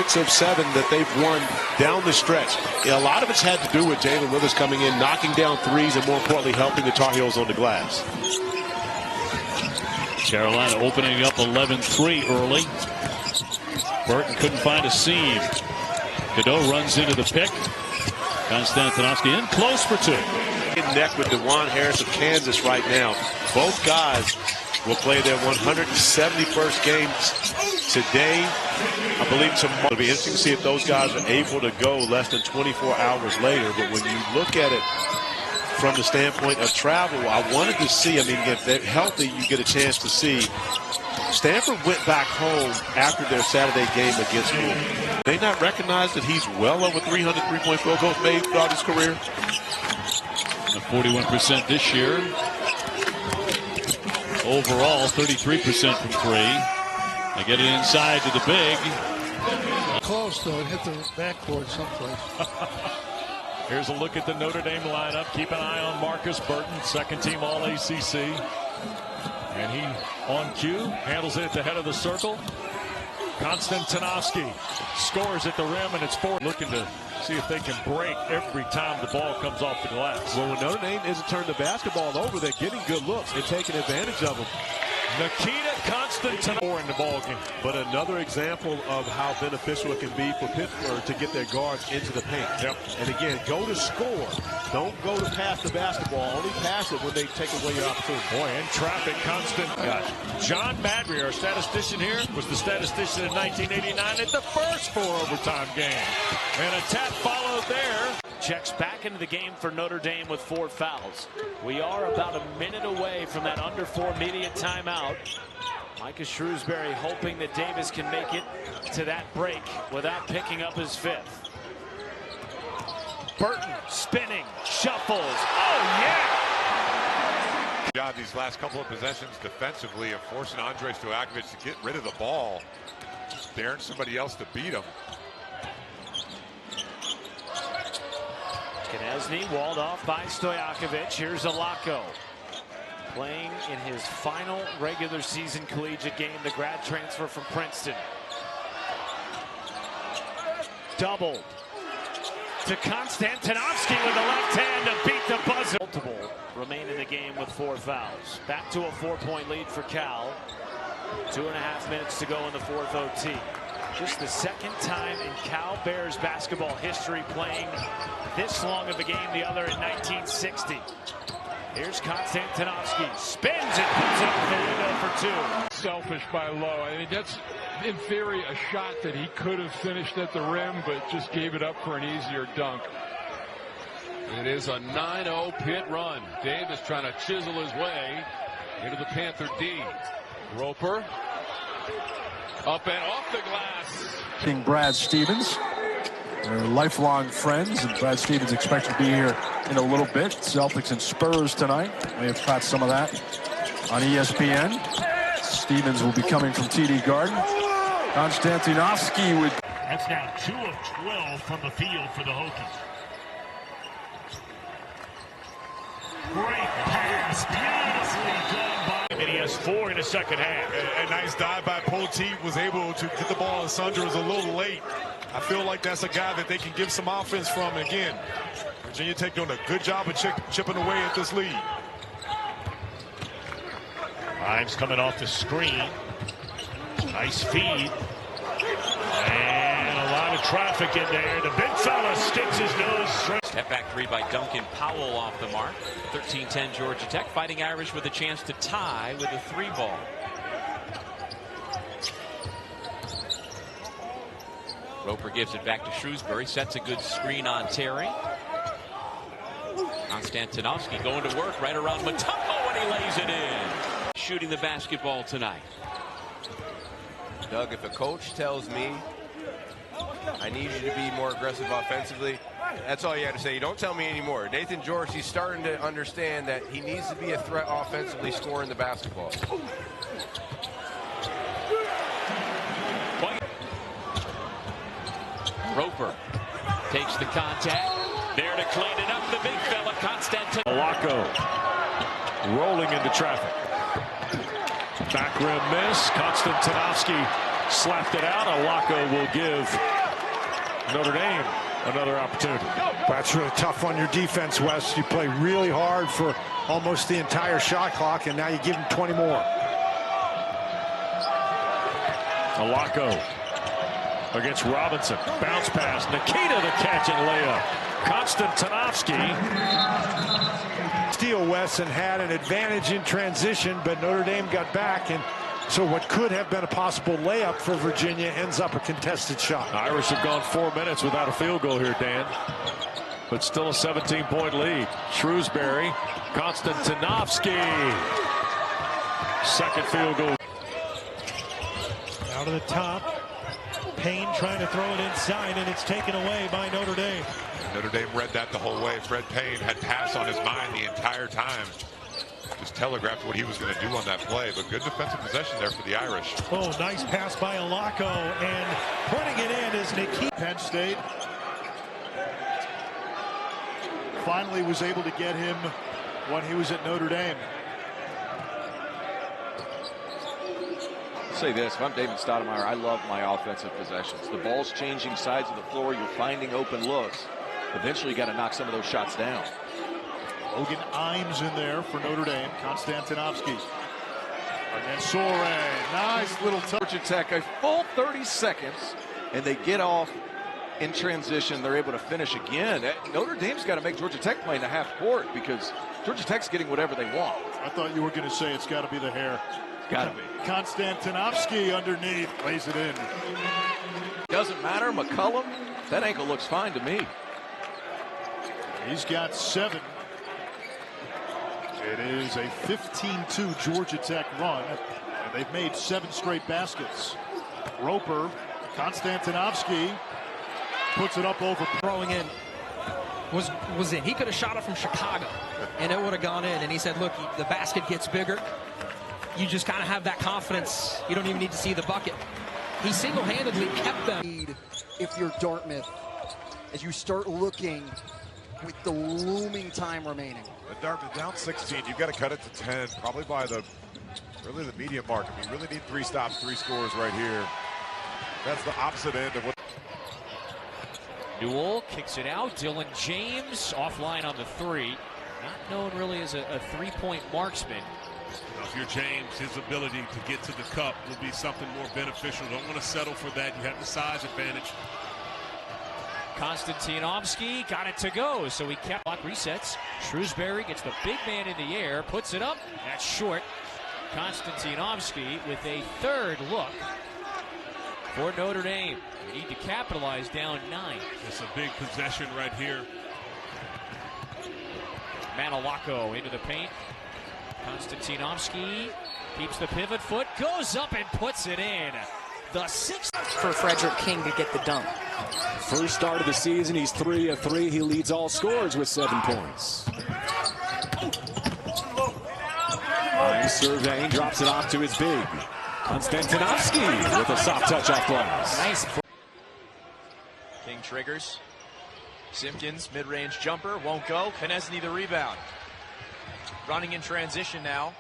6 of 7 that they've won down the stretch. A lot of it's had to do with Jalen Withers coming in, knocking down threes, and more importantly, helping the Tar Heels on the glass. Carolina opening up 11-3 early. Burton couldn't find a seam. Cadeau runs into the pick. Konstantynovskyi in close for 2. Neck with DeJuan Harris of Kansas right now. Both guys will play their 171st game today. I believe tomorrow. It'll be interesting to see if those guys are able to go less than 24 hours later. But when you look at it from the standpoint of travel, I wanted to see, I mean, if they're healthy, you get a chance to see. Stanford went back home after their Saturday game against Louisville. They not recognize that he's well over 300 three-point field goals made throughout his career? 41% this year. Overall, 33% from 3. They get it inside to the big. Close, though. It hit the backboard someplace. Here's a look at the Notre Dame lineup. Keep an eye on Marcus Burton, second team All-ACC. And he, on cue, handles it at the head of the circle. Konstantynovskyi scores at the rim, and it's 4. Looking to see if they can break every time the ball comes off the glass. Well, when Notre Dame isn't turning the basketball over, they're getting good looks and taking advantage of them. Nikkita Konstantynovskyi in the ball game. But another example of how beneficial it can be for Pittsburgh to get their guards into the paint. Yep. And again, go to score. Don't go to pass the basketball. Only pass it when they take away your opportunity. Boy, in traffic, John Madry, our statistician here, was the statistician in 1989 at the first 4 overtime game. And a tap followed there. Checks back into the game for Notre Dame with 4 fouls. We are about a minute away from that under 4 immediate timeout. Micah Shrewsbury hoping that Davis can make it to that break without picking up his 5th. Burton spinning, shuffles. Oh, yeah! Job these last couple of possessions defensively of forcing Andrej Stojakovic to get rid of the ball. Just daring somebody else to beat him. Konecny walled off by Stojakovic. Here's Alako playing in his final regular season collegiate game, the grad transfer from Princeton. Doubled to Konstantynovskyi with the left hand to beat the buzzer. Multiple remain in the game with 4 fouls. Back to a 4-point lead for Cal. 2.5 minutes to go in the 4th OT. Just the second time in Cal Bears basketball history playing this long of a game, the other in 1960. Here's Konstantynovskyi, spins it, puts it off the window for 2. Selfish by Lowe. I mean, that's in theory a shot that he could have finished at the rim, but just gave it up for an easier dunk. It is a 9-0 Pitt run. Davis trying to chisel his way into the Panther D. Roper up and off the glass. Brad Stevens. They're lifelong friends, and Brad Stevens expected to be here in a little bit. Celtics and Spurs tonight. We have caught some of that on ESPN. Stevens will be coming from TD Garden. Konstantynovskyi would. That's now 2 of 12 from the field for the Hokies. Great pass, beautifully done by. And he has 4 in the second half. A nice dive by Poteet, was able to get the ball, and Sundar was a little late. I feel like that's a guy that they can give some offense from. Again, Virginia Tech doing a good job of chipping away at this lead. Himes coming off the screen. Nice feed. And a lot of traffic in there. The big fella sticks his nose straight. Step back 3 by Duncan Powell off the mark. 13-10 Georgia Tech. Fighting Irish with a chance to tie with a 3 ball. Roper gives it back to Shrewsbury. Sets a good screen on Terry. Konstantynovskyi going to work right around Mutombo, and he lays it in. Shooting the basketball tonight. Doug, if a coach tells me I need you to be more aggressive offensively, that's all you have to say. You don't tell me anymore. Nathan George, he's starting to understand that he needs to be a threat offensively scoring the basketball. Roper takes the contact. There to clean it up, the big fella, Konstantynovskyi. Alako rolling into traffic. Back rim miss. Konstantynovskyi slapped it out. Alako will give Notre Dame another opportunity. That's really tough on your defense, Wes. You play really hard for almost the entire shot clock, and now you give them 20 more. Alako against Robinson. Bounce pass. Nikkita the catch and layup. Konstantynovskyi. Steele, Wes, and had an advantage in transition, but Notre Dame got back, and so what could have been a possible layup for Virginia ends up a contested shot. Irish have gone 4 minutes without a field goal here, Dan. But still a 17-point lead. Shrewsbury, Konstantynovskyi. Second field goal. Out of the top. Payne trying to throw it inside, and it's taken away by Notre Dame. Notre Dame read that the whole way. Fred Payne had pass on his mind the entire time. Just telegraphed what he was going to do on that play, but good defensive possession there for the Irish. Oh, nice pass by Alako, and putting it in is Nikkita. Penn State finally was able to get him when he was at Notre Dame. I'll say this, if I'm David Stoudemire, I love my offensive possessions. The ball's changing sides of the floor, you're finding open looks. Eventually you got to knock some of those shots down. Logan Imes in there for Notre Dame. Konstantynovskyi against Soray. Nice little touch. Georgia Tech a full 30 seconds, and they get off in transition. They're able to finish again. Notre Dame's got to make Georgia Tech play in the half court because Georgia Tech's getting whatever they want. I thought you were going to say it's got to be the hair. Got to be. Konstantynovskyi underneath, lays it in. Doesn't matter. McCullum, that ankle looks fine to me. He's got 7. It is a 15-2 Georgia Tech run, and they've made 7 straight baskets. Roper, Konstantynovskyi puts it up over. Throwing in was in. He could have shot it from Chicago, and it would have gone in. And he said, look, the basket gets bigger. You just kind of have that confidence. You don't even need to see the bucket. He single-handedly kept them. If you're Dartmouth, as you start looking with the looming time remaining. Dartmouth down 16. You've got to cut it to 10, probably by the medium mark. I mean, you really need 3 stops, 3 scores right here. That's the opposite end of what. Newell kicks it out. Dylan James offline on the 3. Not known really as a three-point marksman. If you're James, his ability to get to the cup will be something more beneficial. Don't want to settle for that. You have the size advantage. Konstantynovskyi got it to go, so he kept clock resets. Shrewsbury gets the big man in the air, puts it up. That's short. Konstantynovskyi with a 3rd look for Notre Dame. They need to capitalize down 9. It's a big possession right here. Manalako into the paint. Konstantynovskyi keeps the pivot foot, goes up and puts it in. The 6th for Frederick King to get the dunk. First start of the season, he's 3 of 3. He leads all scorers with 7 points. Nice surveying, drops it off to his big. Konstantynovskyi with a soft touch off glass. Nice. King triggers. Simpkins, mid-range jumper, won't go. Knesny the rebound. Running in transition now,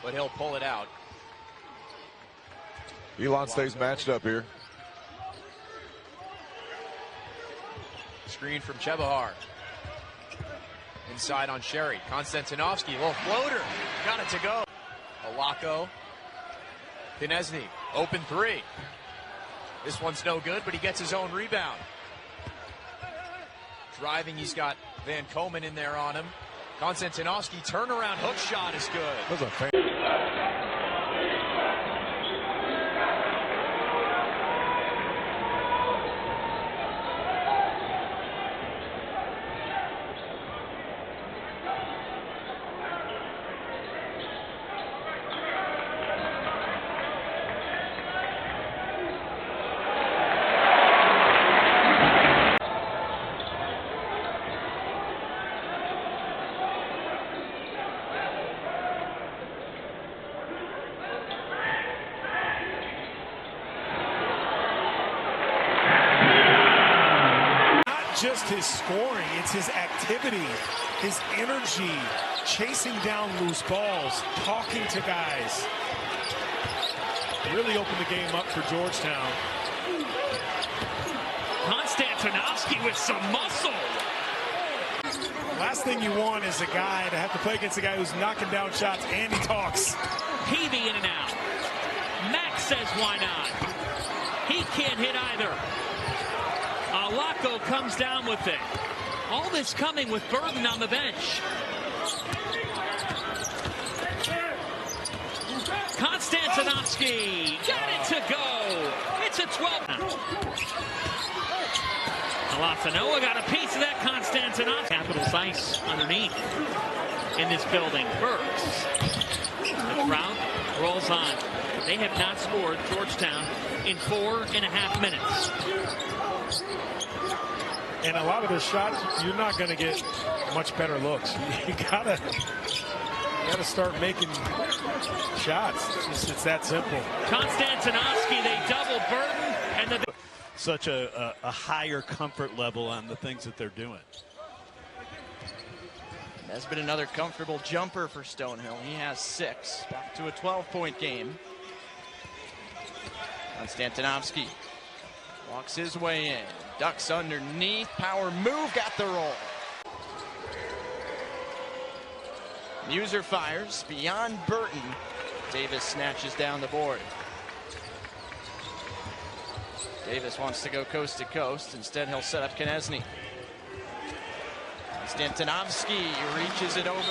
but he'll pull it out. Elon stays matched up here. Screen from Chebahar. Inside on Sherry. Konstantynovskyi, little floater. Got it to go. Alako. Knesny, open 3. This one's no good, but he gets his own rebound. Driving, he's got Van Komen in there on him. Konstantynovskyi, turnaround hook shot is good. Just his scoring, it's his activity, his energy, chasing down loose balls, talking to guys. Really opened the game up for Georgetown. Konstantynovskyi Konstantynovskyi with some muscle. Last thing you want is a guy to have to play against a guy who's knocking down shots and he talks. Peavy in and out. Max says why not. He can't hit either. Alako comes down with it. All this coming with Burton on the bench. Konstantynovskyi got it to go. It's a 12 now. Alasanoa got a piece of that Konstantynovskyi. Capitals ice underneath in this building. Burks. The crowd rolls on. They have not scored, Georgetown, in 4.5 minutes. And a lot of their shots, you're not going to get much better looks. You gotta start making shots. It's that simple. Konstantynovskyi, they double Burton, and the such a higher comfort level on the things that they're doing. That's been another comfortable jumper for Stonehill. He has 6, back to a 12-point game. Konstantynovskyi walks his way in, ducks underneath, power move, got the roll. Muser fires beyond Burton. Davis snatches down the board. Davis wants to go coast to coast. Instead, he'll set up Konecny. Konstantynovskyi reaches it over.